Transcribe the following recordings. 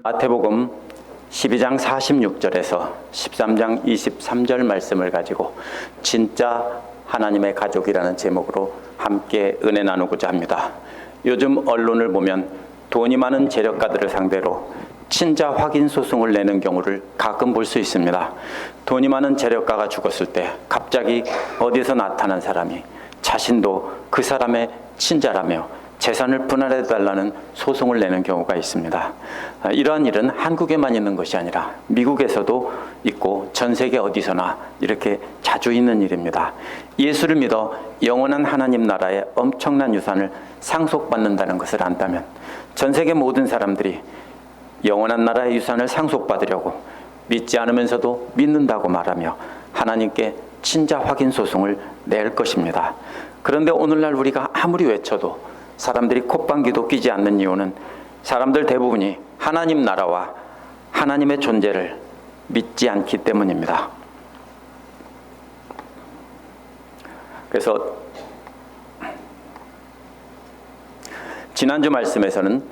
마태복음 12장 46절에서 13장 23절 말씀을 가지고 진짜 하나님의 가족이라는 제목으로 함께 은혜 나누고자 합니다. 요즘 언론을 보면 돈이 많은 재력가들을 상대로 친자 확인 소송을 내는 경우를 가끔 볼 수 있습니다. 돈이 많은 재력가가 죽었을 때 갑자기 어디서 나타난 사람이 자신도 그 사람의 친자라며 재산을 분할해달라는 소송을 내는 경우가 있습니다. 이러한 일은 한국에만 있는 것이 아니라 미국에서도 있고 전 세계 어디서나 이렇게 자주 있는 일입니다. 예수를 믿어 영원한 하나님 나라의 엄청난 유산을 상속받는다는 것을 안다면 전 세계 모든 사람들이 영원한 나라의 유산을 상속받으려고 믿지 않으면서도 믿는다고 말하며 하나님께 친자 확인 소송을 낼 것입니다. 그런데 오늘날 우리가 아무리 외쳐도 사람들이 콧방귀도 끼지 않는 이유는 사람들 대부분이 하나님 나라와 하나님의 존재를 믿지 않기 때문입니다. 그래서 지난주 말씀에서는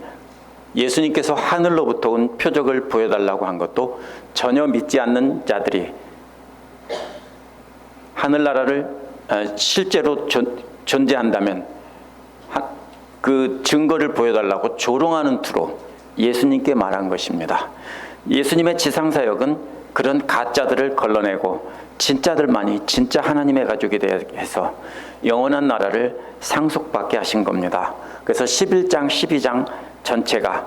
예수님께서 하늘로부터 온 표적을 보여달라고 한 것도 전혀 믿지 않는 자들이 하늘나라를 실제로 존재한다면 그 증거를 보여달라고 조롱하는 투로 예수님께 말한 것입니다. 예수님의 지상사역은 그런 가짜들을 걸러내고 진짜들만이 진짜 하나님의 가족이 해서 영원한 나라를 상속받게 하신 겁니다. 그래서 11장, 12장 전체가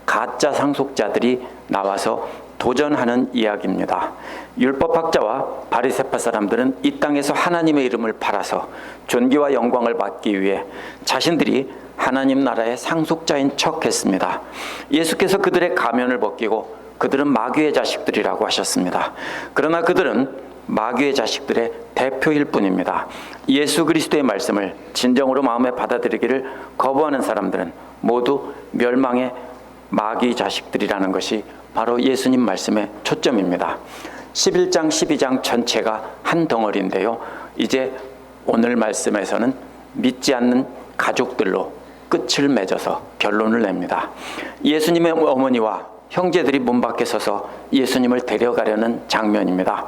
가짜 상속자들이 나와서 도전하는 이야기입니다. 율법학자와 바리새파 사람들은 이 땅에서 하나님의 이름을 팔아서 존귀와 영광을 받기 위해 자신들이 하나님 나라의 상속자인 척했습니다. 예수께서 그들의 가면을 벗기고 그들은 마귀의 자식들이라고 하셨습니다. 그러나 그들은 마귀의 자식들의 대표일 뿐입니다. 예수 그리스도의 말씀을 진정으로 마음에 받아들이기를 거부하는 사람들은 모두 멸망의 마귀 자식들이라는 것이 바로 예수님 말씀의 초점입니다. 11장, 12장 전체가 한 덩어리인데요. 이제 오늘 말씀에서는 믿지 않는 가족들로 끝을 맺어서 결론을 냅니다. 예수님의 어머니와 형제들이 문 밖에 서서 예수님을 데려가려는 장면입니다.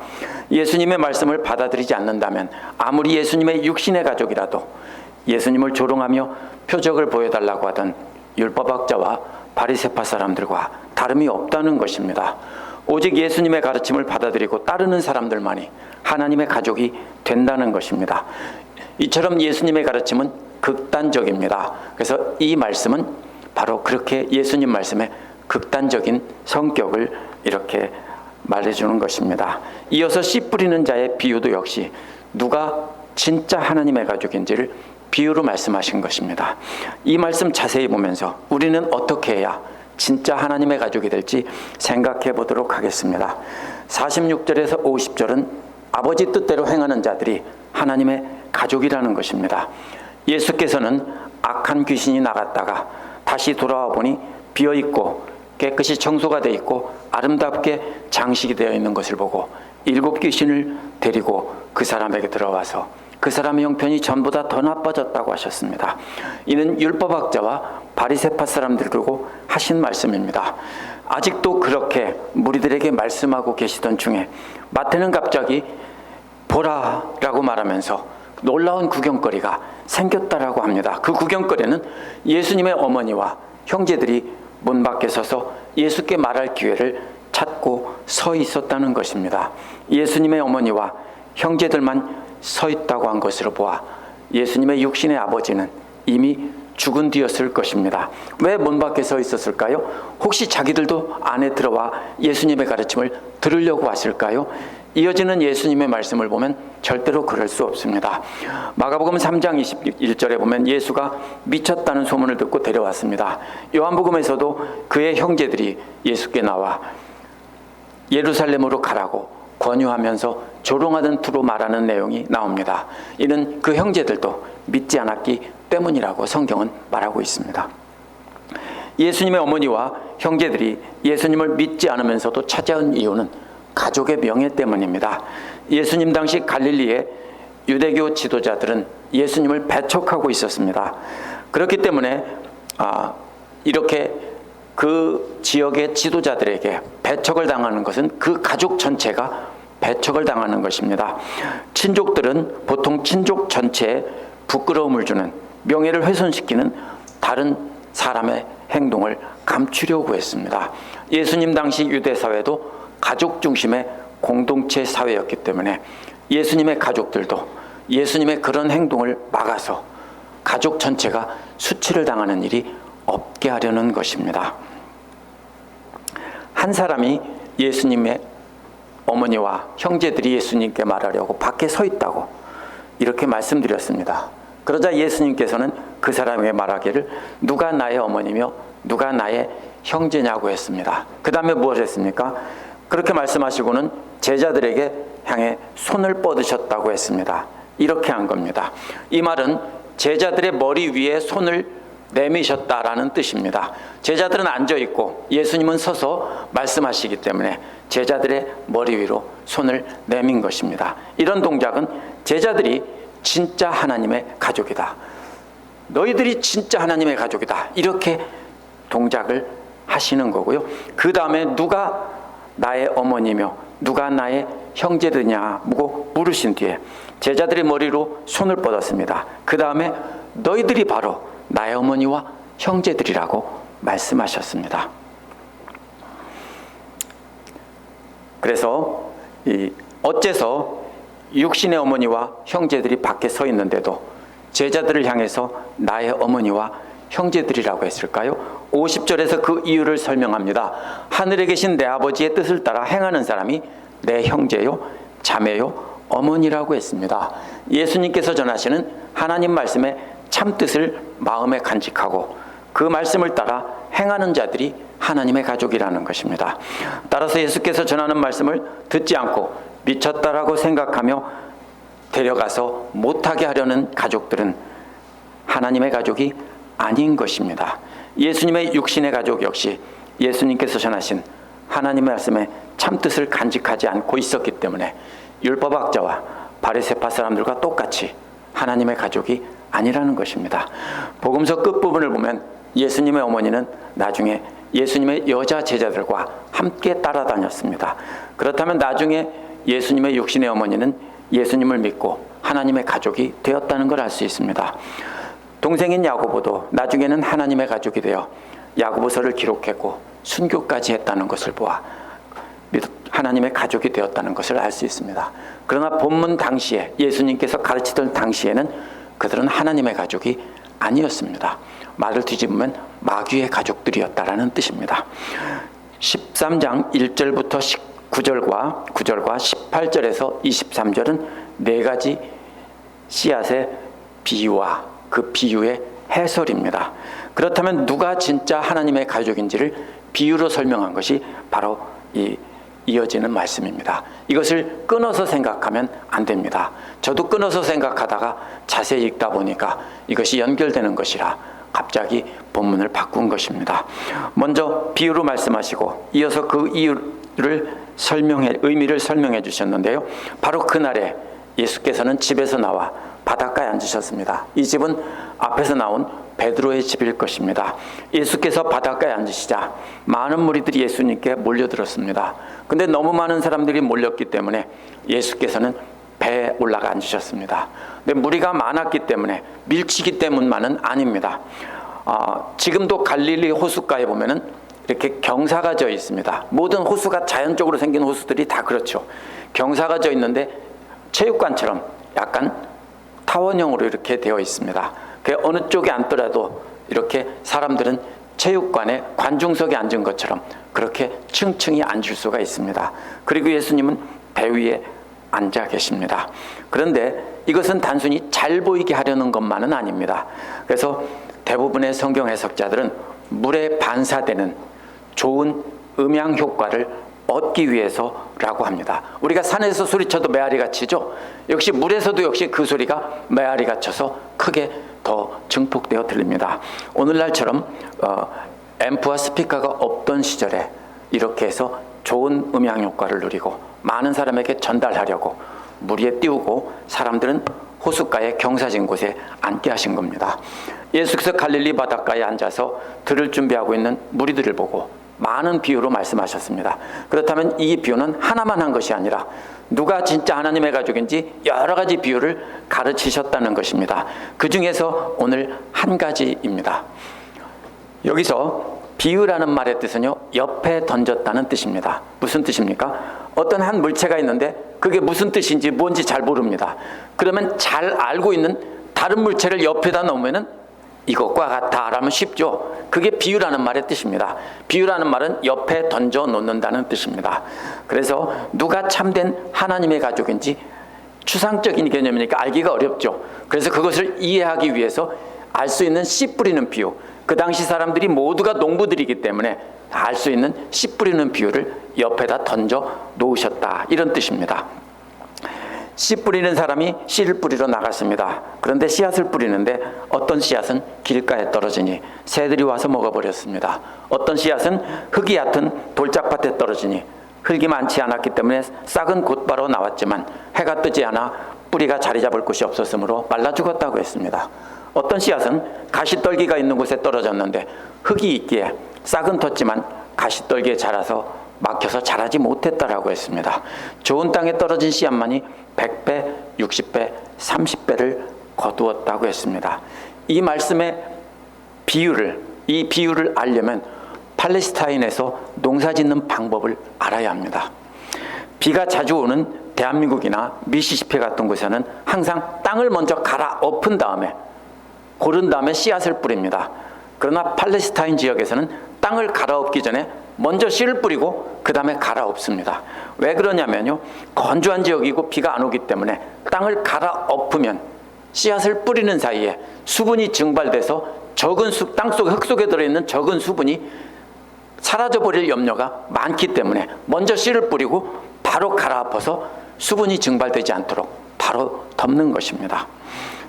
예수님의 말씀을 받아들이지 않는다면 아무리 예수님의 육신의 가족이라도 예수님을 조롱하며 표적을 보여달라고 하던 율법학자와 바리새파 사람들과 다름이 없다는 것입니다. 오직 예수님의 가르침을 받아들이고 따르는 사람들만이 하나님의 가족이 된다는 것입니다. 이처럼 예수님의 가르침은 극단적입니다. 그래서 이 말씀은 바로 그렇게 예수님 말씀의 극단적인 성격을 이렇게 말해주는 것입니다. 이어서 씨 뿌리는 자의 비유도 역시 누가 진짜 하나님의 가족인지를 비유로 말씀하신 것입니다. 이 말씀 자세히 보면서 우리는 어떻게 해야 진짜 하나님의 가족이 될지 생각해 보도록 하겠습니다. 46절에서 50절은 아버지 뜻대로 행하는 자들이 하나님의 가족이라는 것입니다. 예수께서는 악한 귀신이 나갔다가 다시 돌아와 보니 비어있고 깨끗이 청소가 되어 있고 아름답게 장식이 되어 있는 것을 보고 7 귀신을 데리고 그 사람에게 들어와서 그 사람의 형편이 전보다 더 나빠졌다고 하셨습니다. 이는 율법학자와 바리새파 사람들이고 하신 말씀입니다. 아직도 그렇게 무리들에게 말씀하고 계시던 중에 마태는 갑자기 보라라고 말하면서 놀라운 구경거리가 생겼다라고 합니다. 그 구경거리는 예수님의 어머니와 형제들이 문 밖에 서서 예수께 말할 기회를 찾고 서 있었다는 것입니다. 예수님의 어머니와 형제들만 서 있다고 한 것으로 보아 예수님의 육신의 아버지는 이미 죽은 뒤였을 것입니다. 왜 문 밖에 서 있었을까요? 혹시 자기들도 안에 들어와 예수님의 가르침을 들으려고 왔을까요? 이어지는 예수님의 말씀을 보면 절대로 그럴 수 없습니다. 마가복음 3장 21절에 보면 예수가 미쳤다는 소문을 듣고 데려왔습니다. 요한복음에서도 그의 형제들이 예수께 나와 예루살렘으로 가라고 권유하면서 조롱하던 투로 말하는 내용이 나옵니다. 이는 그 형제들도 믿지 않았기 때문이라고 성경은 말하고 있습니다. 예수님의 어머니와 형제들이 예수님을 믿지 않으면서도 찾아온 이유는 가족의 명예 때문입니다. 예수님 당시 갈릴리의 유대교 지도자들은 예수님을 배척하고 있었습니다. 그렇기 때문에 이렇게 그 지역의 지도자들에게 배척을 당하는 것은 그 가족 전체가 배척을 당하는 것입니다. 친족들은 보통 친족 전체에 부끄러움을 주는, 명예를 훼손시키는 다른 사람의 행동을 감추려고 했습니다. 예수님 당시 유대 사회도 가족 중심의 공동체 사회였기 때문에 예수님의 가족들도 예수님의 그런 행동을 막아서 가족 전체가 수치를 당하는 일이 없게 하려는 것입니다. 한 사람이 예수님의 어머니와 형제들이 예수님께 말하려고 밖에 서 있다고 이렇게 말씀드렸습니다. 그러자 예수님께서는 그 사람에게 말하기를 누가 나의 어머니며 누가 나의 형제냐고 했습니다. 그 다음에 무엇을 했습니까? 그렇게 말씀하시고는 제자들에게 향해 손을 뻗으셨다고 했습니다. 이렇게 한 겁니다. 이 말은 제자들의 머리 위에 손을 내미셨다라는 뜻입니다. 제자들은 앉아있고 예수님은 서서 말씀하시기 때문에 제자들의 머리 위로 손을 내민 것입니다. 이런 동작은 제자들이 진짜 하나님의 가족이다, 너희들이 진짜 하나님의 가족이다, 이렇게 동작을 하시는 거고요. 그 다음에 누가 나의 어머니며 누가 나의 형제들이냐고 물으신 뒤에 제자들의 머리로 손을 뻗었습니다. 그 다음에 너희들이 바로 나의 어머니와 형제들이라고 말씀하셨습니다. 그래서 어째서 육신의 어머니와 형제들이 밖에 서 있는데도 제자들을 향해서 나의 어머니와 형제들이라고 했을까요? 50절에서 그 이유를 설명합니다. 하늘에 계신 내 아버지의 뜻을 따라 행하는 사람이 내 형제요, 자매요, 어머니라고 했습니다. 예수님께서 전하시는 하나님 말씀의 참뜻을 마음에 간직하고 그 말씀을 따라 행하는 자들이 하나님의 가족이라는 것입니다. 따라서 예수께서 전하는 말씀을 듣지 않고 미쳤다라고 생각하며 데려가서 못하게 하려는 가족들은 하나님의 가족이 아닌 것입니다. 예수님의 육신의 가족 역시 예수님께서 전하신 하나님의 말씀에 참뜻을 간직하지 않고 있었기 때문에 율법학자와 바리새파 사람들과 똑같이 하나님의 가족이 아니라는 것입니다. 복음서 끝부분을 보면 예수님의 어머니는 나중에 예수님의 여자 제자들과 함께 따라다녔습니다. 그렇다면 나중에 예수님의 육신의 어머니는 예수님을 믿고 하나님의 가족이 되었다는 걸 알 수 있습니다. 동생인 야고보도 나중에는 하나님의 가족이 되어 야고보서를 기록했고 순교까지 했다는 것을 보아 하나님의 가족이 되었다는 것을 알 수 있습니다. 그러나 본문 당시에 예수님께서 가르치던 당시에는 그들은 하나님의 가족이 아니었습니다. 말을 뒤집으면 마귀의 가족들이었다라는 뜻입니다. 13장 1절부터 9절과 18절에서 23절은 네 가지 씨앗의 비유와 그 비유의 해설입니다. 그렇다면 누가 진짜 하나님의 가족인지를 비유로 설명한 것이 바로 이어지는 말씀입니다. 이것을 끊어서 생각하면 안 됩니다. 저도 끊어서 생각하다가 자세히 읽다 보니까 이것이 연결되는 것이라 갑자기 본문을 바꾼 것입니다. 먼저 비유로 말씀하시고 이어서 그 이유를 의미를 설명해 주셨는데요. 바로 그날에 예수께서는 집에서 나와 바닷가에 앉으셨습니다. 이 집은 앞에서 나온 베드로의 집일 것입니다. 예수께서 바닷가에 앉으시자 많은 무리들이 예수님께 몰려들었습니다. 근데 너무 많은 사람들이 몰렸기 때문에 예수께서는 배에 올라가 앉으셨습니다. 근데 무리가 많았기 때문에 밀치기 때문만은 아닙니다. 지금도 갈릴리 호숫가에 보면은 이렇게 경사가 져 있습니다. 모든 호수가 자연적으로 생긴 호수들이 다 그렇죠. 경사가 져 있는데 체육관처럼 약간 타원형으로 이렇게 되어 있습니다. 그 어느 쪽에 앉더라도 이렇게 사람들은 체육관에 관중석에 앉은 것처럼 그렇게 층층이 앉을 수가 있습니다. 그리고 예수님은 배 위에 앉아 계십니다. 그런데 이것은 단순히 잘 보이게 하려는 것만은 아닙니다. 그래서 대부분의 성경 해석자들은 물에 반사되는 좋은 음향 효과를 얻기 위해서라고 합니다. 우리가 산에서 소리쳐도 메아리가 치죠. 역시 물에서도 역시 그 소리가 메아리가 쳐서 크게 더 증폭되어 들립니다. 오늘날처럼 앰프와 스피커가 없던 시절에 이렇게 해서 좋은 음향 효과를 누리고 많은 사람에게 전달하려고 물 위에 띄우고 사람들은 호숫가에 경사진 곳에 앉게 하신 겁니다. 예수께서 갈릴리 바닷가에 앉아서 들을 준비하고 있는 무리들을 보고 많은 비유로 말씀하셨습니다. 그렇다면 이 비유는 하나만 한 것이 아니라 누가 진짜 하나님의 가족인지 여러 가지 비유를 가르치셨다는 것입니다. 그 중에서 오늘 한 가지입니다. 여기서 비유라는 말의 뜻은요, 옆에 던졌다는 뜻입니다. 무슨 뜻입니까? 어떤 한 물체가 있는데 그게 무슨 뜻인지 뭔지 잘 모릅니다. 그러면 잘 알고 있는 다른 물체를 옆에다 놓으면은 이것과 같아 라면 쉽죠. 그게 비유라는 말의 뜻입니다. 비유라는 말은 옆에 던져 놓는다는 뜻입니다. 그래서 누가 참된 하나님의 가족인지 추상적인 개념이니까 알기가 어렵죠. 그래서 그것을 이해하기 위해서 알 수 있는 씨 뿌리는 비유, 그 당시 사람들이 모두가 농부들이기 때문에 알 수 있는 씨 뿌리는 비유를 옆에다 던져 놓으셨다, 이런 뜻입니다. 씨 뿌리는 사람이 씨를 뿌리러 나갔습니다. 그런데 씨앗을 뿌리는데 어떤 씨앗은 길가에 떨어지니 새들이 와서 먹어버렸습니다. 어떤 씨앗은 흙이 얕은 돌짝밭에 떨어지니 흙이 많지 않았기 때문에 싹은 곧바로 나왔지만 해가 뜨지 않아 뿌리가 자리 잡을 곳이 없었으므로 말라 죽었다고 했습니다. 어떤 씨앗은 가시떨기가 있는 곳에 떨어졌는데 흙이 있기에 싹은 텄지만 가시떨기에 자라서 막혀서 자라지 못했다라고 했습니다. 좋은 땅에 떨어진 씨앗만이 100배, 60배, 30배를 거두었다고 했습니다. 이 말씀의 이 비유를 알려면 팔레스타인에서 농사 짓는 방법을 알아야 합니다. 비가 자주 오는 대한민국이나 미시시피 같은 곳에는 항상 땅을 먼저 갈아엎은 다음에 고른 다음에 씨앗을 뿌립니다. 그러나 팔레스타인 지역에서는 땅을 갈아엎기 전에 먼저 씨를 뿌리고 그 다음에 갈아엎습니다. 왜 그러냐면요, 건조한 지역이고 비가 안 오기 때문에 땅을 갈아엎으면 씨앗을 뿌리는 사이에 수분이 증발돼서 땅속 흙 속에 들어있는 적은 수분이 사라져버릴 염려가 많기 때문에 먼저 씨를 뿌리고 바로 갈아엎어서 수분이 증발되지 않도록 바로 덮는 것입니다.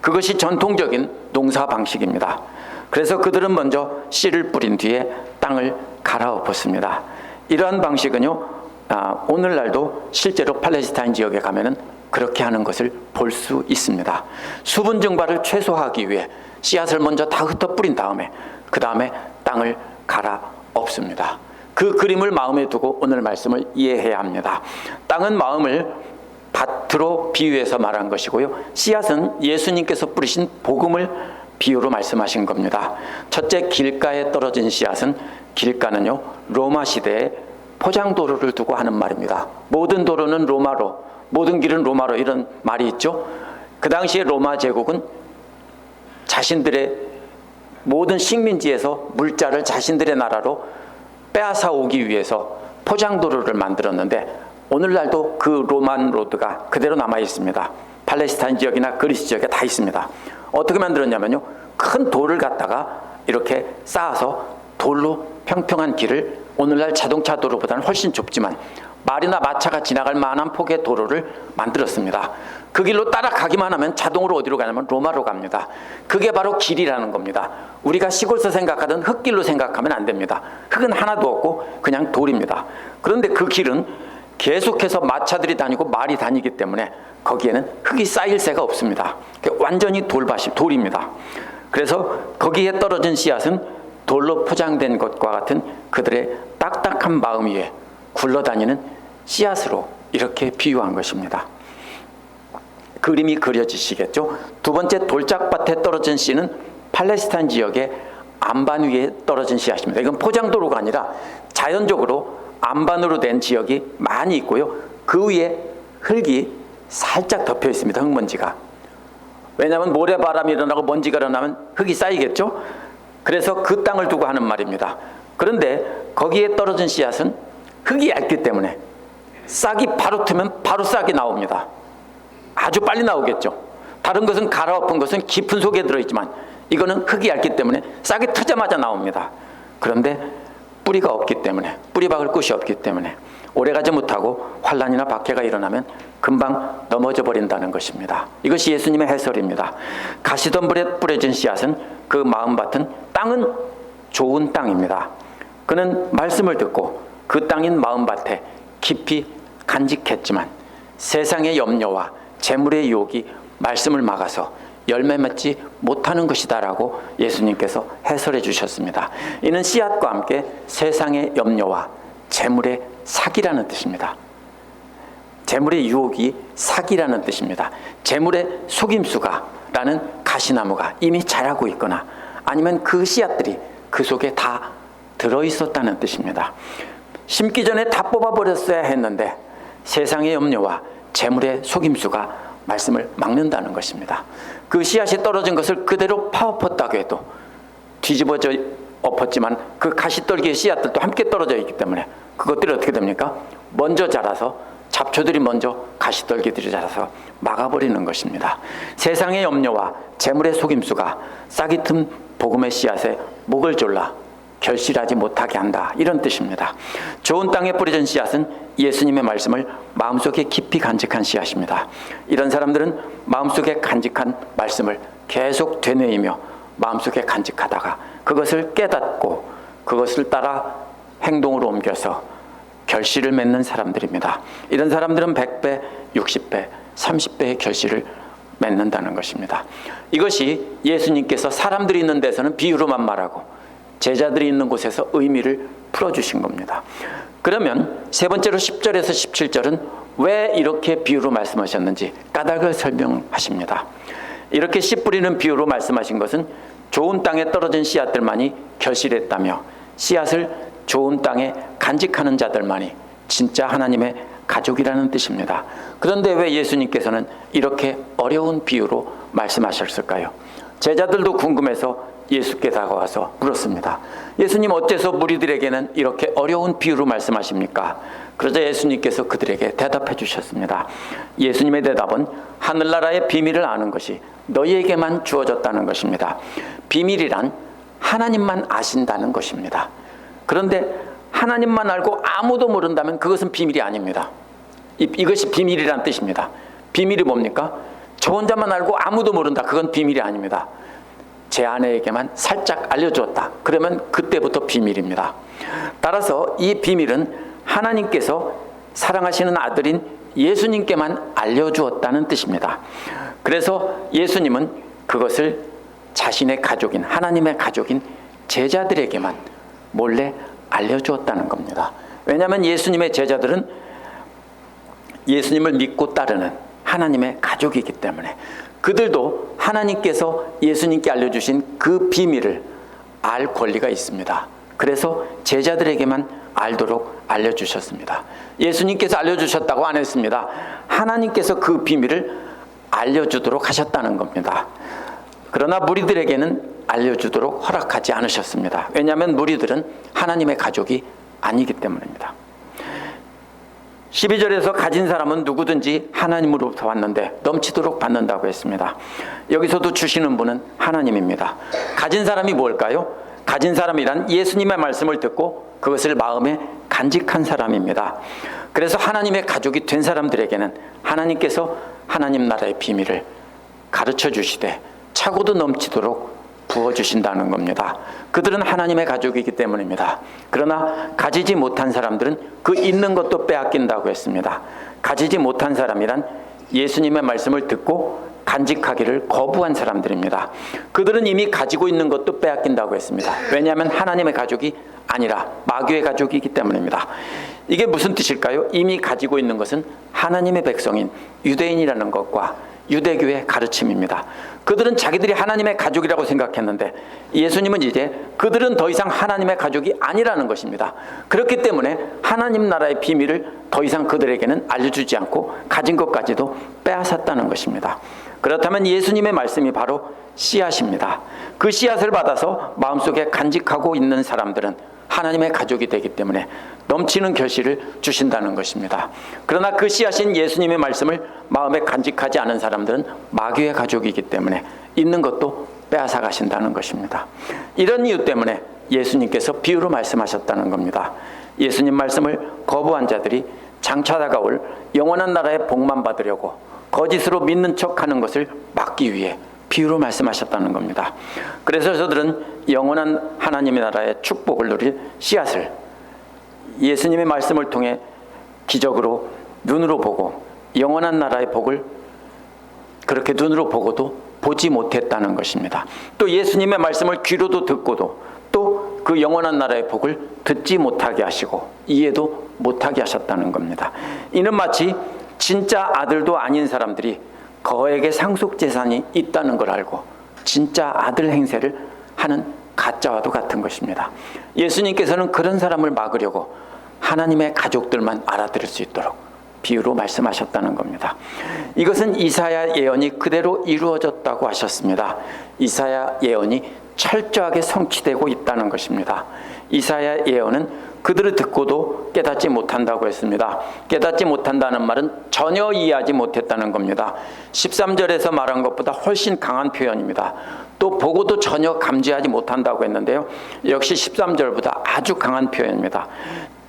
그것이 전통적인 농사 방식입니다. 그래서 그들은 먼저 씨를 뿌린 뒤에 땅을 갈아엎었습니다. 이러한 방식은요, 오늘날도 실제로 팔레스타인 지역에 가면은 그렇게 하는 것을 볼 수 있습니다. 수분 증발을 최소화하기 위해 씨앗을 먼저 다 흩어 뿌린 다음에 그 다음에 땅을 갈아엎습니다. 그 그림을 마음에 두고 오늘 말씀을 이해해야 합니다. 땅은 마음을 밭으로 비유해서 말한 것이고요, 씨앗은 예수님께서 뿌리신 복음을 비유로 말씀하신 겁니다. 첫째, 길가에 떨어진 씨앗은, 길가는요, 로마 시대에 포장도로를 두고 하는 말입니다. 모든 도로는 로마로, 모든 길은 로마로, 이런 말이 있죠. 그 당시에 로마 제국은 자신들의 모든 식민지에서 물자를 자신들의 나라로 빼앗아 오기 위해서 포장도로를 만들었는데 오늘날도 그 로만 로드가 그대로 남아 있습니다. 팔레스타인 지역이나 그리스 지역에 다 있습니다. 어떻게 만들었냐면요, 큰 돌을 갖다가 이렇게 쌓아서 돌로 평평한 길을, 오늘날 자동차 도로보다는 훨씬 좁지만 말이나 마차가 지나갈 만한 폭의 도로를 만들었습니다. 그 길로 따라가기만 하면 자동으로 어디로 가냐면 로마로 갑니다. 그게 바로 길이라는 겁니다. 우리가 시골서 생각하던 흙길로 생각하면 안 됩니다. 흙은 하나도 없고 그냥 돌입니다. 그런데 그 길은 계속해서 마차들이 다니고 말이 다니기 때문에 거기에는 흙이 쌓일 새가 없습니다. 완전히 돌입니다. 그래서 거기에 떨어진 씨앗은 돌로 포장된 것과 같은 그들의 딱딱한 마음 위에 굴러다니는 씨앗으로 이렇게 비유한 것입니다. 그림이 그려지시겠죠? 두 번째, 돌짝밭에 떨어진 씨는 팔레스타인 지역의 안반 위에 떨어진 씨앗입니다. 이건 포장도로가 아니라 자연적으로 안반으로 된 지역이 많이 있고요, 그 위에 흙이 살짝 덮여 있습니다. 흙먼지가. 왜냐하면 모래바람이 일어나고 먼지가 일어나면 흙이 쌓이겠죠. 그래서 그 땅을 두고 하는 말입니다. 그런데 거기에 떨어진 씨앗은 흙이 얇기 때문에 싹이 바로 트면 바로 싹이 나옵니다. 아주 빨리 나오겠죠. 다른 것은 갈아엎은 것은 깊은 속에 들어있지만 이거는 흙이 얇기 때문에 싹이 트자마자 나옵니다. 그런데 뿌리가 없기 때문에, 뿌리 박을 곳이 없기 때문에 오래가지 못하고 환란이나 박해가 일어나면 금방 넘어져 버린다는 것입니다. 이것이 예수님의 해설입니다. 가시덤불에 뿌려진 씨앗은, 그 마음밭은, 땅은 좋은 땅입니다. 그는 말씀을 듣고 그 땅인 마음밭에 깊이 간직했지만 세상의 염려와 재물의 유혹이 말씀을 막아서 열매 맺지 못하는 것이다라고 예수님께서 해설해 주셨습니다. 이는 씨앗과 함께 세상의 염려와 재물의 사기라는 뜻입니다. 재물의 유혹이 사기라는 뜻입니다. 재물의 속임수가 라는 가시나무가 이미 자라고 있거나 아니면 그 씨앗들이 그 속에 다 들어있었다는 뜻입니다. 심기 전에 다 뽑아버렸어야 했는데 세상의 염려와 재물의 속임수가 말씀을 막는다는 것입니다. 그 씨앗이 떨어진 것을 그대로 파엎었다고 해도 뒤집어져 엎었지만 그 가시떨기의 씨앗들도 함께 떨어져 있기 때문에 그것들이 어떻게 됩니까? 먼저 자라서 잡초들이 먼저 가시떨기들이 자라서 막아버리는 것입니다. 세상의 염려와 재물의 속임수가 싹이 튼 복음의 씨앗에 목을 졸라 결실하지 못하게 한다, 이런 뜻입니다. 좋은 땅에 뿌려진 씨앗은 예수님의 말씀을 마음속에 깊이 간직한 씨앗입니다. 이런 사람들은 마음속에 간직한 말씀을 계속 되뇌이며 마음속에 간직하다가 그것을 깨닫고 그것을 따라 행동으로 옮겨서 결실을 맺는 사람들입니다. 이런 사람들은 100배, 60배, 30배의 결실을 맺는다는 것입니다. 이것이 예수님께서 사람들이 있는 데서는 비유로만 말하고 제자들이 있는 곳에서 의미를 풀어주신 겁니다. 그러면 세 번째로 10절에서 17절은 왜 이렇게 비유로 말씀하셨는지 까닭을 설명하십니다. 이렇게 씨 뿌리는 비유로 말씀하신 것은 좋은 땅에 떨어진 씨앗들만이 결실했다며 씨앗을 좋은 땅에 간직하는 자들만이 진짜 하나님의 가족이라는 뜻입니다. 그런데 왜 예수님께서는 이렇게 어려운 비유로 말씀하셨을까요? 제자들도 궁금해서 예수께 다가와서 물었습니다. 예수님, 어째서 무리들에게는 이렇게 어려운 비유로 말씀하십니까? 그러자 예수님께서 그들에게 대답해 주셨습니다. 예수님의 대답은 하늘나라의 비밀을 아는 것이 너희에게만 주어졌다는 것입니다. 비밀이란 하나님만 아신다는 것입니다. 그런데 하나님만 알고 아무도 모른다면 그것은 비밀이 아닙니다. 이것이 비밀이란 뜻입니다. 비밀이 뭡니까? 저 혼자만 알고 아무도 모른다. 그건 비밀이 아닙니다. 제 아내에게만 살짝 알려주었다. 그러면 그때부터 비밀입니다. 따라서 이 비밀은 하나님께서 사랑하시는 아들인 예수님께만 알려주었다는 뜻입니다. 그래서 예수님은 그것을 자신의 가족인, 하나님의 가족인 제자들에게만 몰래 알려주었다는 겁니다. 왜냐하면 예수님의 제자들은 예수님을 믿고 따르는 하나님의 가족이기 때문에 그들도 하나님께서 예수님께 알려주신 그 비밀을 알 권리가 있습니다. 그래서 제자들에게만 알도록 알려주셨습니다. 예수님께서 알려주셨다고 안 했습니다. 하나님께서 그 비밀을 알려주도록 하셨다는 겁니다. 그러나 무리들에게는 알려주도록 허락하지 않으셨습니다. 왜냐하면 무리들은 하나님의 가족이 아니기 때문입니다. 12절에서 가진 사람은 누구든지 하나님으로부터 왔는데 넘치도록 받는다고 했습니다. 여기서도 주시는 분은 하나님입니다. 가진 사람이 뭘까요? 가진 사람이란 예수님의 말씀을 듣고 그것을 마음에 간직한 사람입니다. 그래서 하나님의 가족이 된 사람들에게는 하나님께서 하나님 나라의 비밀을 가르쳐 주시되 차고도 넘치도록 부어주신다는 겁니다. 그들은 하나님의 가족이기 때문입니다. 그러나 가지지 못한 사람들은 그 있는 것도 빼앗긴다고 했습니다. 가지지 못한 사람이란 예수님의 말씀을 듣고 간직하기를 거부한 사람들입니다. 그들은 이미 가지고 있는 것도 빼앗긴다고 했습니다. 왜냐하면 하나님의 가족이 아니라 마귀의 가족이기 때문입니다. 이게 무슨 뜻일까요? 이미 가지고 있는 것은 하나님의 백성인 유대인이라는 것과 유대교의 가르침입니다. 그들은 자기들이 하나님의 가족이라고 생각했는데 예수님은 이제 그들은 더 이상 하나님의 가족이 아니라는 것입니다. 그렇기 때문에 하나님 나라의 비밀을 더 이상 그들에게는 알려주지 않고 가진 것까지도 빼앗았다는 것입니다. 그렇다면 예수님의 말씀이 바로 씨앗입니다. 그 씨앗을 받아서 마음속에 간직하고 있는 사람들은 하나님의 가족이 되기 때문에 넘치는 결실을 주신다는 것입니다. 그러나 그 씨앗인 예수님의 말씀을 마음에 간직하지 않은 사람들은 마귀의 가족이기 때문에 있는 것도 빼앗아 가신다는 것입니다. 이런 이유 때문에 예수님께서 비유로 말씀하셨다는 겁니다. 예수님 말씀을 거부한 자들이 장차 다가올 영원한 나라의 복만 받으려고 거짓으로 믿는 척하는 것을 막기 위해 비유로 말씀하셨다는 겁니다. 그래서 저들은 영원한 하나님의 나라의 축복을 누릴 씨앗을 예수님의 말씀을 통해 기적으로 눈으로 보고 영원한 나라의 복을 그렇게 눈으로 보고도 보지 못했다는 것입니다. 또 예수님의 말씀을 귀로도 듣고도 또 그 영원한 나라의 복을 듣지 못하게 하시고 이해도 못하게 하셨다는 겁니다. 이는 마치 진짜 아들도 아닌 사람들이 거액의 상속재산이 있다는 걸 알고 진짜 아들 행세를 하는 가짜와도 같은 것입니다. 예수님께서는 그런 사람을 막으려고 하나님의 가족들만 알아들을 수 있도록 비유로 말씀하셨다는 겁니다. 이것은 이사야 예언이 그대로 이루어졌다고 하셨습니다. 이사야 예언이 철저하게 성취되고 있다는 것입니다. 이사야 예언은 그들을 듣고도 깨닫지 못한다고 했습니다. 깨닫지 못한다는 말은 전혀 이해하지 못했다는 겁니다. 13절에서 말한 것보다 훨씬 강한 표현입니다. 또 보고도 전혀 감지하지 못한다고 했는데요. 역시 13절보다 아주 강한 표현입니다.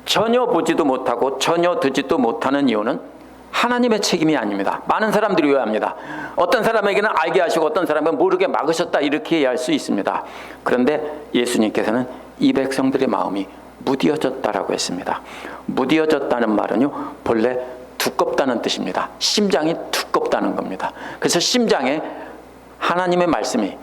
전혀 보지도 못하고 전혀 듣지도 못하는 이유는 하나님의 책임이 아닙니다. 많은 사람들이 오해합니다. 어떤 사람에게는 알게 하시고 어떤 사람은 모르게 막으셨다 이렇게 이해할 수 있습니다. 그런데 예수님께서는 이 백성들의 마음이 무디어졌다라고 했습니다. 무디어졌다는 말은요, 본래 두껍다는 뜻입니다. 심장이 두껍다는 겁니다. 그래서 심장에 하나님의 말씀이,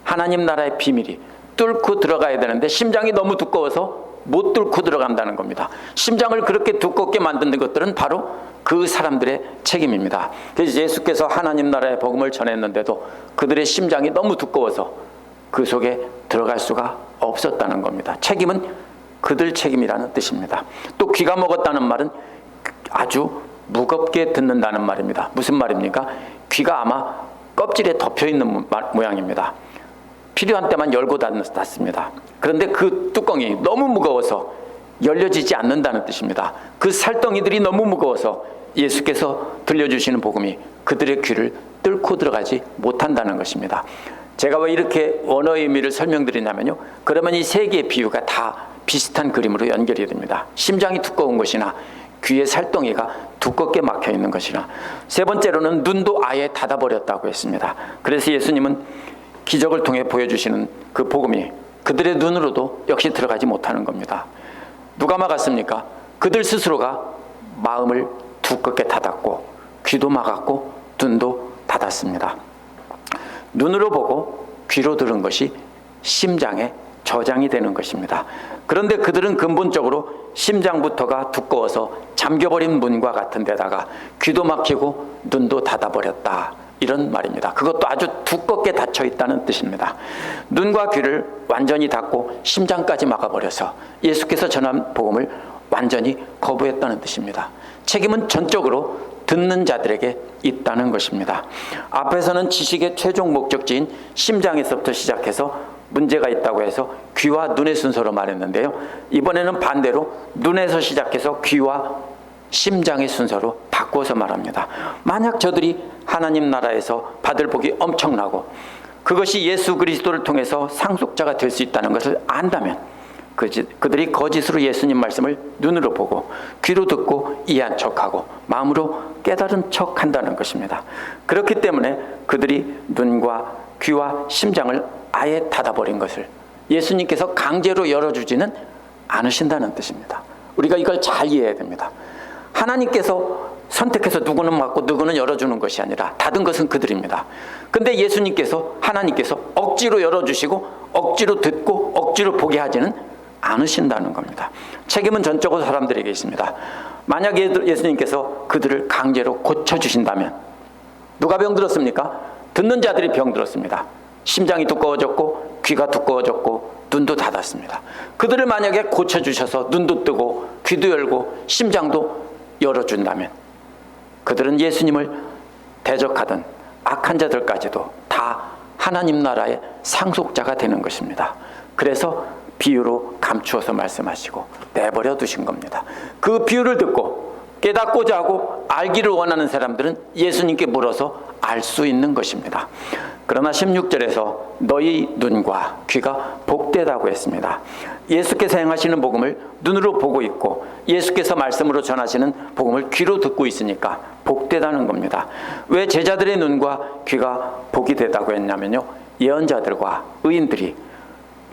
하나님 나라의 비밀이 뚫고 들어가야 되는데 심장이 너무 두꺼워서 못 뚫고 들어간다는 겁니다. 심장을 그렇게 두껍게 만드는 것들은 바로 그 사람들의 책임입니다. 그래서 예수께서 하나님 나라의 복음을 전했는데도 그들의 심장이 너무 두꺼워서 그 속에 들어갈 수가 없었다는 겁니다. 책임은 그들 책임이라는 뜻입니다. 또 귀가 먹었다는 말은 아주 무겁게 듣는다는 말입니다. 무슨 말입니까? 귀가 아마 껍질에 덮여 있는 모양입니다. 필요한 때만 열고 닫습니다. 그런데 그 뚜껑이 너무 무거워서 열려지지 않는다는 뜻입니다. 그 살덩이들이 너무 무거워서 예수께서 들려주시는 복음이 그들의 귀를 뚫고 들어가지 못한다는 것입니다. 제가 왜 이렇게 원어의 의미를 설명드리냐면요, 그러면 이 세 개의 비유가 다 비슷한 그림으로 연결이 됩니다. 심장이 두꺼운 것이나 귀의 살덩이가 두껍게 막혀 있는 것이나, 세 번째로는 눈도 아예 닫아버렸다고 했습니다. 그래서 예수님은 기적을 통해 보여주시는 그 복음이 그들의 눈으로도 역시 들어가지 못하는 겁니다. 누가 막았습니까? 그들 스스로가 마음을 두껍게 닫았고 귀도 막았고 눈도 닫았습니다. 눈으로 보고 귀로 들은 것이 심장에 저장이 되는 것입니다. 그런데 그들은 근본적으로 심장부터가 두꺼워서 잠겨버린 문과 같은 데다가 귀도 막히고 눈도 닫아버렸다, 이런 말입니다. 그것도 아주 두껍게 닫혀 있다는 뜻입니다. 눈과 귀를 완전히 닫고 심장까지 막아버려서 예수께서 전한 복음을 완전히 거부했다는 뜻입니다. 책임은 전적으로 듣는 자들에게 있다는 것입니다. 앞에서는 지식의 최종 목적지인 심장에서부터 시작해서 문제가 있다고 해서 귀와 눈의 순서로 말했는데요. 이번에는 반대로 눈에서 시작해서 귀와 심장의 순서로 바꿔서 말합니다. 만약 저들이 하나님 나라에서 받을 복이 엄청나고 그것이 예수 그리스도를 통해서 상속자가 될 수 있다는 것을 안다면 그들이 거짓으로 예수님 말씀을 눈으로 보고 귀로 듣고 이해한 척하고 마음으로 깨달은 척한다는 것입니다. 그렇기 때문에 그들이 눈과 귀와 심장을 아예 닫아버린 것을 예수님께서 강제로 열어주지는 않으신다는 뜻입니다. 우리가 이걸 잘 이해해야 됩니다. 하나님께서 선택해서 누구는 막고 누구는 열어주는 것이 아니라 닫은 것은 그들입니다. 근데 하나님께서 억지로 열어주시고 억지로 듣고 억지로 보게 하지는 않으신다는 겁니다. 책임은 전적으로 사람들에게 있습니다. 만약 예수님께서 그들을 강제로 고쳐주신다면 누가 병들었습니까? 듣는 자들이 병들었습니다. 심장이 두꺼워졌고 귀가 두꺼워졌고 눈도 닫았습니다. 그들을 만약에 고쳐주셔서 눈도 뜨고 귀도 열고 심장도 열어준다면 그들은 예수님을 대적하던 악한 자들까지도 다 하나님 나라의 상속자가 되는 것입니다. 그래서 비유로 감추어서 말씀하시고 내버려 두신 겁니다. 그 비유를 듣고 깨닫고자 하고 알기를 원하는 사람들은 예수님께 물어서 알 수 있는 것입니다. 그러나 16절에서 너희 눈과 귀가 복되다고 했습니다. 예수께서 행하시는 복음을 눈으로 보고 있고 예수께서 말씀으로 전하시는 복음을 귀로 듣고 있으니까 복되다는 겁니다. 왜 제자들의 눈과 귀가 복이 되다고 했냐면요, 예언자들과 의인들이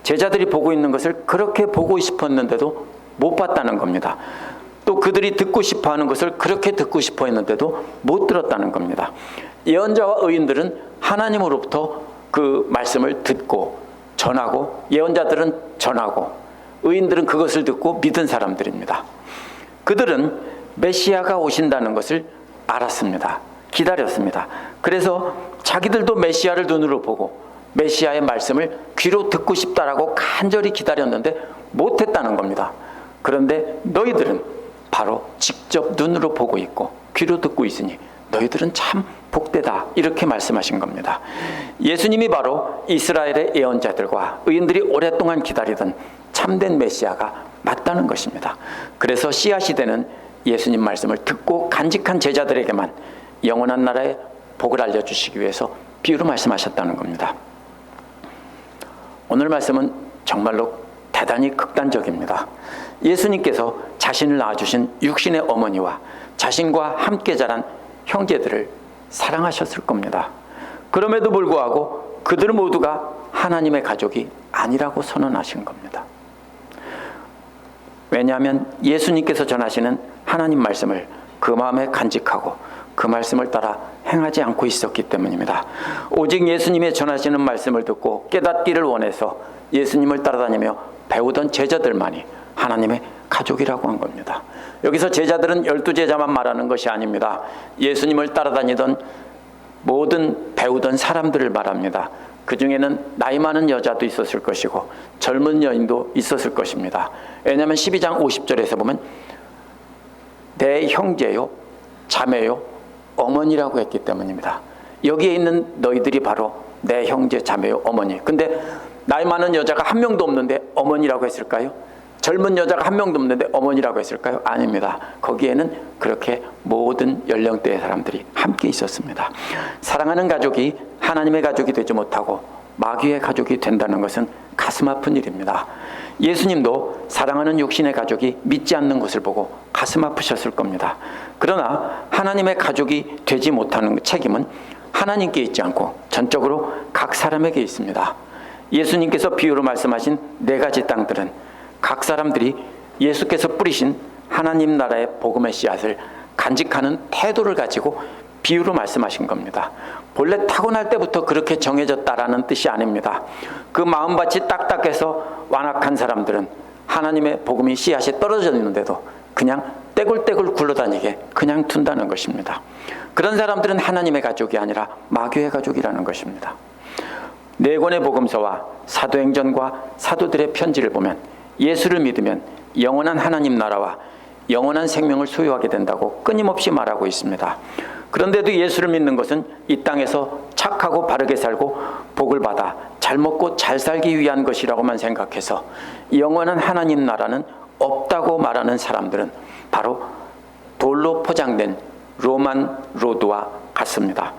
제자들이 보고 있는 것을 그렇게 보고 싶었는데도 못 봤다는 겁니다. 또 그들이 듣고 싶어하는 것을 그렇게 듣고 싶어 했는데도 못 들었다는 겁니다. 예언자와 의인들은 하나님으로부터 그 말씀을 듣고 전하고, 예언자들은 전하고, 의인들은 그것을 듣고 믿은 사람들입니다. 그들은 메시아가 오신다는 것을 알았습니다. 기다렸습니다. 그래서 자기들도 메시아를 눈으로 보고 메시아의 말씀을 귀로 듣고 싶다라고 간절히 기다렸는데 못했다는 겁니다. 그런데 너희들은 바로 직접 눈으로 보고 있고 귀로 듣고 있으니 너희들은 참 복되다, 이렇게 말씀하신 겁니다. 예수님이 바로 이스라엘의 예언자들과 의인들이 오랫동안 기다리던 참된 메시아가 맞다는 것입니다. 그래서 씨앗이 되는 예수님 말씀을 듣고 간직한 제자들에게만 영원한 나라의 복을 알려주시기 위해서 비유로 말씀하셨다는 겁니다. 오늘 말씀은 정말로 대단히 극단적입니다. 예수님께서 자신을 낳아주신 육신의 어머니와 자신과 함께 자란 형제들을 사랑하셨을 겁니다. 그럼에도 불구하고 그들 모두가 하나님의 가족이 아니라고 선언하신 겁니다. 왜냐하면 예수님께서 전하시는 하나님 말씀을 그 마음에 간직하고 그 말씀을 따라 행하지 않고 있었기 때문입니다. 오직 예수님의 전하시는 말씀을 듣고 깨닫기를 원해서 예수님을 따라다니며 배우던 제자들만이 하나님의 가족이라고 한 겁니다. 여기서 제자들은 12제자만 말하는 것이 아닙니다. 예수님을 따라다니던 모든 배우던 사람들을 말합니다. 그 중에는 나이 많은 여자도 있었을 것이고 젊은 여인도 있었을 것입니다. 왜냐하면 12장 50절에서 보면 내 형제요, 자매요, 어머니라고 했기 때문입니다. 여기에 있는 너희들이 바로 내 형제, 자매요, 어머니. 근데 나이 많은 여자가 한 명도 없는데 어머니라고 했을까요? 젊은 여자가 한 명도 없는데 어머니라고 했을까요? 아닙니다. 거기에는 그렇게 모든 연령대의 사람들이 함께 있었습니다. 사랑하는 가족이 하나님의 가족이 되지 못하고 마귀의 가족이 된다는 것은 가슴 아픈 일입니다. 예수님도 사랑하는 육신의 가족이 믿지 않는 것을 보고 가슴 아프셨을 겁니다. 그러나 하나님의 가족이 되지 못하는 책임은 하나님께 있지 않고 전적으로 각 사람에게 있습니다. 예수님께서 비유로 말씀하신 4가지 땅들은 각 사람들이 예수께서 뿌리신 하나님 나라의 복음의 씨앗을 간직하는 태도를 가지고 비유로 말씀하신 겁니다. 본래 타고날 때부터 그렇게 정해졌다라는 뜻이 아닙니다. 그 마음밭이 딱딱해서 완악한 사람들은 하나님의 복음이 씨앗이 떨어져 있는데도 그냥 떼굴떼굴 굴러다니게 그냥 둔다는 것입니다. 그런 사람들은 하나님의 가족이 아니라 마귀의 가족이라는 것입니다. 4권의 복음서와 사도행전과 사도들의 편지를 보면 예수를 믿으면 영원한 하나님 나라와 영원한 생명을 소유하게 된다고 끊임없이 말하고 있습니다. 그런데도 예수를 믿는 것은 이 땅에서 착하고 바르게 살고 복을 받아 잘 먹고 잘 살기 위한 것이라고만 생각해서 영원한 하나님 나라는 없다고 말하는 사람들은 바로 돌로 포장된 로만 로드와 같습니다.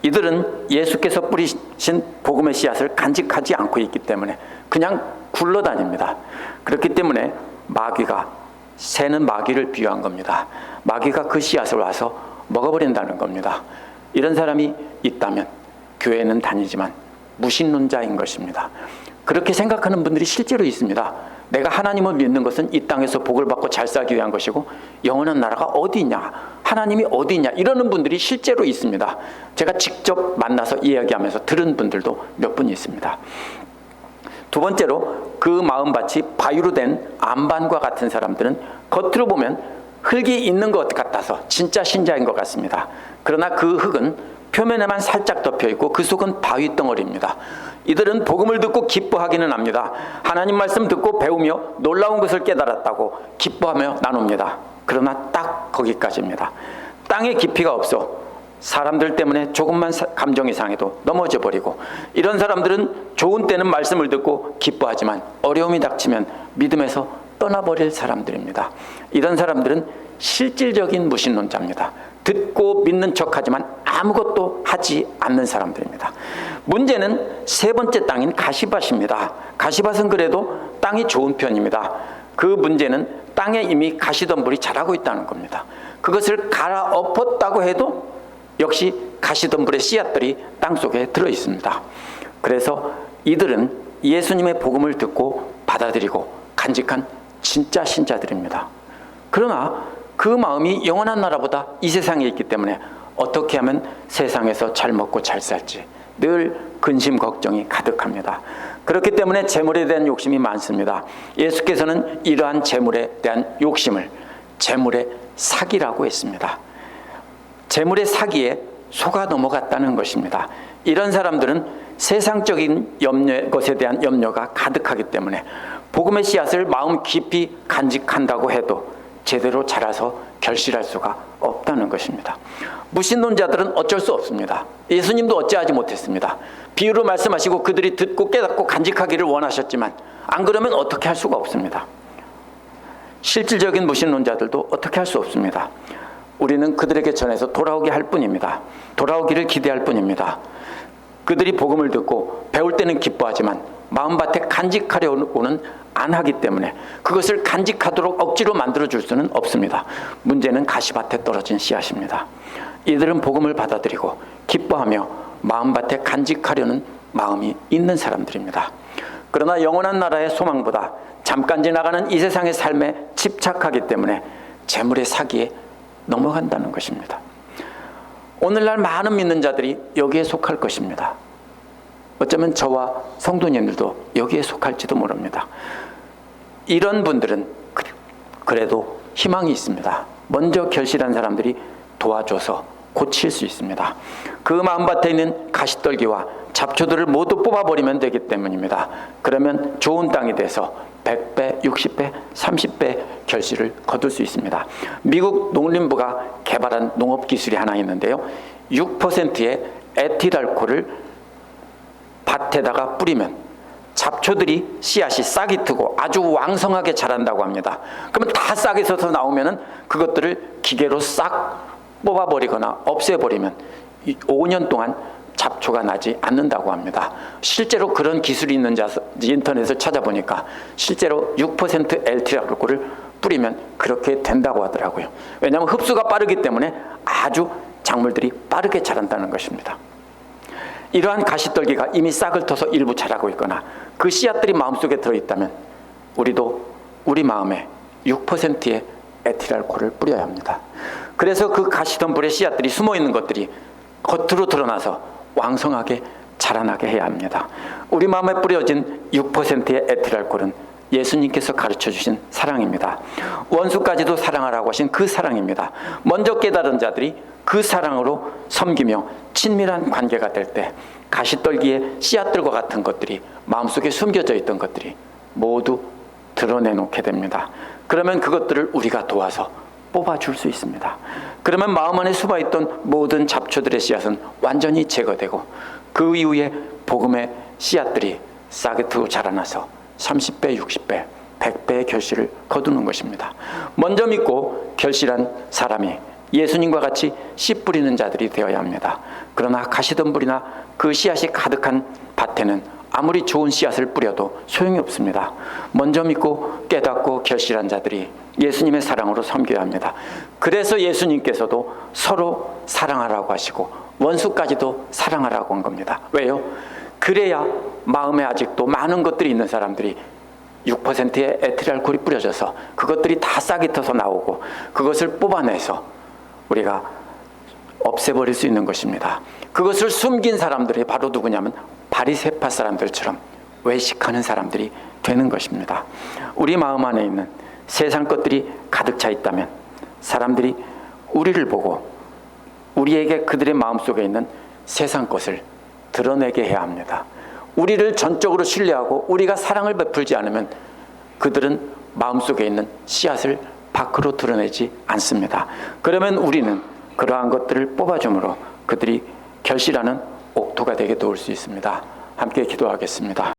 이들은 예수께서 뿌리신 복음의 씨앗을 간직하지 않고 있기 때문에 그냥 굴러다닙니다. 그렇기 때문에 새는 마귀를 비유한 겁니다. 마귀가 그 씨앗을 와서 먹어버린다는 겁니다. 이런 사람이 있다면 교회는 다니지만 무신론자인 것입니다. 그렇게 생각하는 분들이 실제로 있습니다. 내가 하나님을 믿는 것은 이 땅에서 복을 받고 잘 살기 위한 것이고 영원한 나라가 어디 있냐, 하나님이 어디 있냐, 이러는 분들이 실제로 있습니다. 제가 직접 만나서 이야기하면서 들은 분들도 몇 분 있습니다. 두 번째로 그 마음밭이 바위로 된 안반과 같은 사람들은 겉으로 보면 흙이 있는 것 같아서 진짜 신자인 것 같습니다. 그러나 그 흙은 표면에만 살짝 덮여있고 그 속은 바위 덩어리입니다. 이들은 복음을 듣고 기뻐하기는 합니다. 하나님 말씀 듣고 배우며 놀라운 것을 깨달았다고 기뻐하며 나눕니다. 그러나 딱 거기까지입니다. 땅에 깊이가 없어 사람들 때문에 조금만 감정이 상해도 넘어져 버리고, 이런 사람들은 좋은 때는 말씀을 듣고 기뻐하지만 어려움이 닥치면 믿음에서 떠나버릴 사람들입니다. 이런 사람들은 실질적인 무신론자입니다. 듣고 믿는 척하지만 아무것도 하지 않는 사람들입니다. 문제는 3번째 땅인 가시밭입니다. 가시밭은 그래도 땅이 좋은 편입니다. 그 문제는 땅에 이미 가시덤불이 자라고 있다는 겁니다. 그것을 갈아엎었다고 해도 역시 가시덤불의 씨앗들이 땅속에 들어있습니다. 그래서 이들은 예수님의 복음을 듣고 받아들이고 간직한 진짜 신자들입니다. 그러나 그 마음이 영원한 나라보다 이 세상에 있기 때문에 어떻게 하면 세상에서 잘 먹고 잘 살지 늘 근심 걱정이 가득합니다. 그렇기 때문에 재물에 대한 욕심이 많습니다. 예수께서는 이러한 재물에 대한 욕심을 재물의 사기라고 했습니다. 재물의 사기에 속아 넘어갔다는 것입니다. 이런 사람들은 세상적인 것에 대한 염려가 가득하기 때문에 복음의 씨앗을 마음 깊이 간직한다고 해도 제대로 자라서 결실할 수가 없다는 것입니다. 무신론자들은 어쩔 수 없습니다. 예수님도 어찌하지 못했습니다. 비유로 말씀하시고 그들이 듣고 깨닫고 간직하기를 원하셨지만 안 그러면 어떻게 할 수가 없습니다. 실질적인 무신론자들도 어떻게 할 수 없습니다. 우리는 그들에게 전해서 돌아오게 할 뿐입니다. 돌아오기를 기대할 뿐입니다. 그들이 복음을 듣고 배울 때는 기뻐하지만 마음밭에 간직하려고는 안 하기 때문에 그것을 간직하도록 억지로 만들어줄 수는 없습니다. 문제는 가시밭에 떨어진 씨앗입니다. 이들은 복음을 받아들이고 기뻐하며 마음밭에 간직하려는 마음이 있는 사람들입니다. 그러나 영원한 나라의 소망보다 잠깐 지나가는 이 세상의 삶에 집착하기 때문에 재물의 사기에 넘어간다는 것입니다. 오늘날 많은 믿는 자들이 여기에 속할 것입니다. 어쩌면 저와 성도님들도 여기에 속할지도 모릅니다. 이런 분들은 그래도 희망이 있습니다. 먼저 결실한 사람들이 도와줘서 고칠 수 있습니다. 그 마음밭에 있는 가시떨기와 잡초들을 모두 뽑아버리면 되기 때문입니다. 그러면 좋은 땅이 돼서 100배, 60배, 30배 결실을 거둘 수 있습니다. 미국 농림부가 개발한 농업기술이 하나 있는데요. 6%의 에틸알코올을 밭에다가 뿌리면 잡초들이 씨앗이 싹이 트고 아주 왕성하게 자란다고 합니다. 그러면 다 싹이 서서 나오면 그것들을 기계로 싹 뽑아버리거나 없애버리면 5년 동안 잡초가 나지 않는다고 합니다. 실제로 그런 기술이 있는지 인터넷을 찾아보니까 실제로 6% 에틸알코올을 뿌리면 그렇게 된다고 하더라고요. 왜냐하면 흡수가 빠르기 때문에 아주 작물들이 빠르게 자란다는 것입니다. 이러한 가시떨기가 이미 싹을 터서 일부 자라고 있거나 그 씨앗들이 마음속에 들어있다면 우리도 우리 마음에 6%의 에틸알코올을 뿌려야 합니다. 그래서 그 가시덤불의 씨앗들이 숨어있는 것들이 겉으로 드러나서 왕성하게 자라나게 해야 합니다. 우리 마음에 뿌려진 6%의 에틸알코올은 예수님께서 가르쳐주신 사랑입니다. 원수까지도 사랑하라고 하신 그 사랑입니다. 먼저 깨달은 자들이 그 사랑으로 섬기며 친밀한 관계가 될 때 가시떨기의 씨앗들과 같은 것들이 마음속에 숨겨져 있던 것들이 모두 드러내놓게 됩니다. 그러면 그것들을 우리가 도와서 뽑아줄 수 있습니다. 그러면 마음 안에 숨어있던 모든 잡초들의 씨앗은 완전히 제거되고 그 이후에 복음의 씨앗들이 싹이 트고 자라나서 30배, 60배, 100배의 결실을 거두는 것입니다. 먼저 믿고 결실한 사람이 예수님과 같이 씨 뿌리는 자들이 되어야 합니다. 그러나 가시덤불이나 그 씨앗이 가득한 밭에는 아무리 좋은 씨앗을 뿌려도 소용이 없습니다. 먼저 믿고 깨닫고 결실한 자들이 예수님의 사랑으로 섬겨야 합니다. 그래서 예수님께서도 서로 사랑하라고 하시고 원수까지도 사랑하라고 한 겁니다. 왜요? 그래야 마음에 아직도 많은 것들이 있는 사람들이 6%의 에틸알코올이 뿌려져서 그것들이 다 싹이 터서 나오고 그것을 뽑아내서 우리가 없애버릴 수 있는 것입니다. 그것을 숨긴 사람들이 바로 누구냐면 바리새파 사람들처럼 외식하는 사람들이 되는 것입니다. 우리 마음 안에 있는 세상 것들이 가득 차 있다면 사람들이 우리를 보고 우리에게 그들의 마음속에 있는 세상 것을 드러내게 해야 합니다. 우리를 전적으로 신뢰하고 우리가 사랑을 베풀지 않으면 그들은 마음속에 있는 씨앗을 밖으로 드러내지 않습니다. 그러면 우리는 그러한 것들을 뽑아줌으로 그들이 결실하는 옥토가 되게 도울 수 있습니다. 함께 기도하겠습니다.